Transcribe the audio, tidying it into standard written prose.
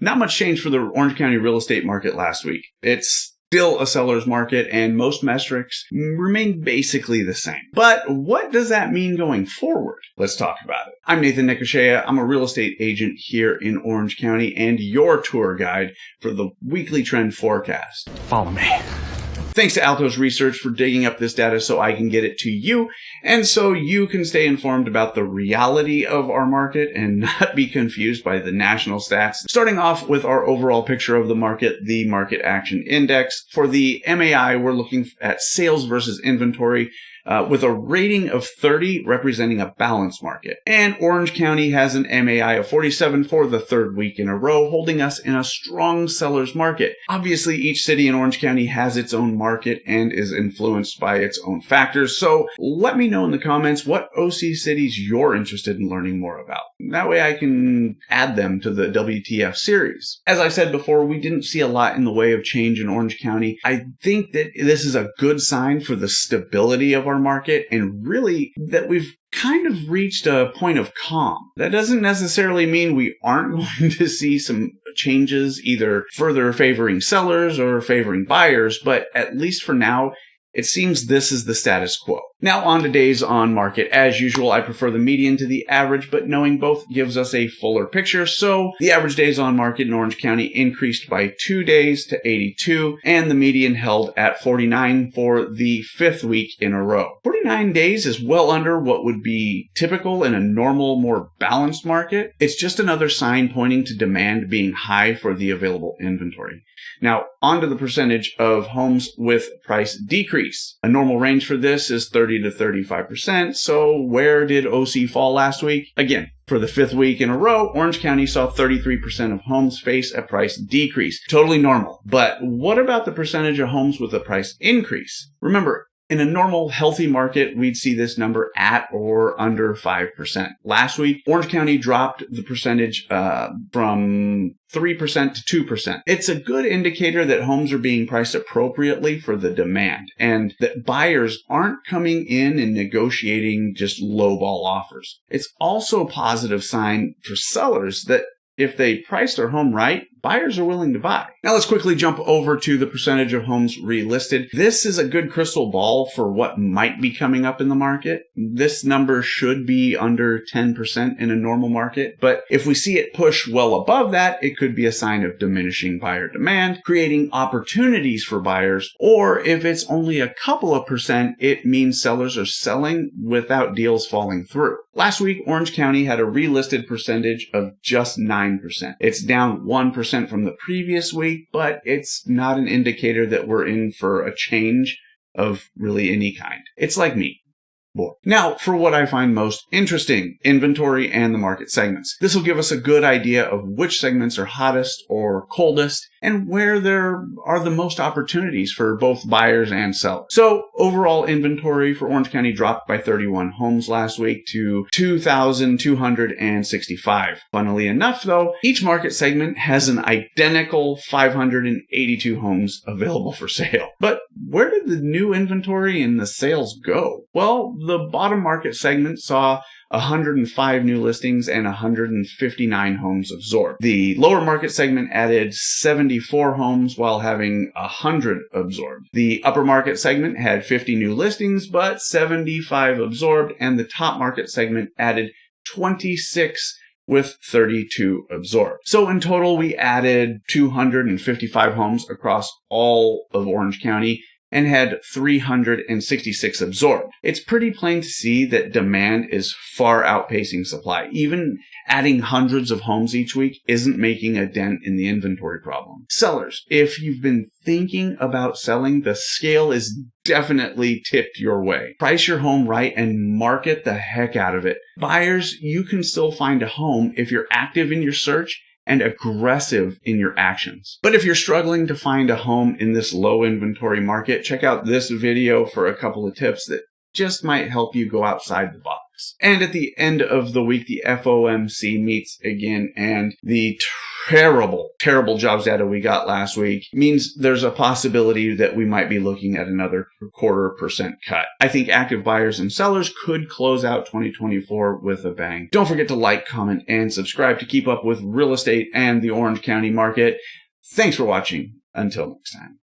Not much change for the Orange County real estate market last week. It's still a seller's market, and most metrics remain basically the same. But what does that mean going forward? Let's talk about it. I'm Natenecochea. I'm a real estate agent here in Orange County and your tour guide for the weekly trend forecast. Follow me. Thanks to Altos Research for digging up this data so I can get it to you, and so you can stay informed about the reality of our market and not be confused by the national stats. Starting off with our overall picture of the market, the Market Action Index. For the MAI, we're looking at sales versus inventory, with a rating of 30 representing a balanced market. And Orange County has an MAI of 47 for the third week in a row, holding us in a strong seller's market. Obviously, each city in Orange County has its own market and is influenced by its own factors. So let me know in the comments what OC cities you're interested in learning more about. That way I can add them to the WTF series. As I said before, we didn't see a lot in the way of change in Orange County. I think that this is a good sign for the stability of our market, and really that we've kind of reached a point of calm. That doesn't necessarily mean we aren't going to see some changes either further favoring sellers or favoring buyers, but at least for now, it seems this is the status quo. Now on to days on market. As usual, I prefer the median to the average, but knowing both gives us a fuller picture. So the average days on market in Orange County increased by 2 days to 82, and the median held at 49 for the fifth week in a row. 49 days is well under what would be typical in a normal, more balanced market. It's just another sign pointing to demand being high for the available inventory. Now, on to the percentage of homes with price decrease. A normal range for this is 30 to 35%. So where did OC fall last week? Again, for the fifth week in a row, Orange County saw 33% of homes face a price decrease. Totally normal. But what about the percentage of homes with a price increase? Remember, in a normal, healthy market, we'd see this number at or under 5%. Last week, Orange County dropped the percentage from 3% to 2%. It's a good indicator that homes are being priced appropriately for the demand, and that buyers aren't coming in and negotiating just lowball offers. It's also a positive sign for sellers that if they price their home right, buyers are willing to buy. Now let's quickly jump over to the percentage of homes relisted. This is a good crystal ball for what might be coming up in the market. This number should be under 10% in a normal market, but if we see it push well above that, it could be a sign of diminishing buyer demand, creating opportunities for buyers, or if it's only a couple of percent, it means sellers are selling without deals falling through. Last week, Orange County had a relisted percentage of just 9%. It's down 1% from the previous week, but it's not an indicator that we're in for a change of really any kind. It's like me. Now, for what I find most interesting, inventory and the market segments. This will give us a good idea of which segments are hottest or coldest and where there are the most opportunities for both buyers and sellers. So, overall inventory for Orange County dropped by 31 homes last week to 2,265. Funnily enough, though, each market segment has an identical 582 homes available for sale. But where did the new inventory and the sales go? Well, the bottom market segment saw 105 new listings and 159 homes absorbed. The lower market segment added 74 homes while having 100 absorbed. The upper market segment had 50 new listings but 75 absorbed, and the top market segment added 26 with 32 absorbed. So in total, we added 255 homes across all of Orange County and had 366 absorbed. It's pretty plain to see that demand is far outpacing supply. Even adding hundreds of homes each week isn't making a dent in the inventory problem. Sellers, if you've been thinking about selling, the scale is definitely tipped your way. Price your home right and market the heck out of it. Buyers, you can still find a home if you're active in your search and aggressive in your actions. But if you're struggling to find a home in this low inventory market, check out this video for a couple of tips that just might help you go outside the box. And at the end of the week, the FOMC meets again, and the terrible jobs data we got last week means there's a possibility that we might be looking at another 0.25% cut. I think active buyers and sellers could close out 2024 with a bang. Don't forget to like, comment, and subscribe to keep up with real estate and the Orange County market. Thanks for watching. Until next time.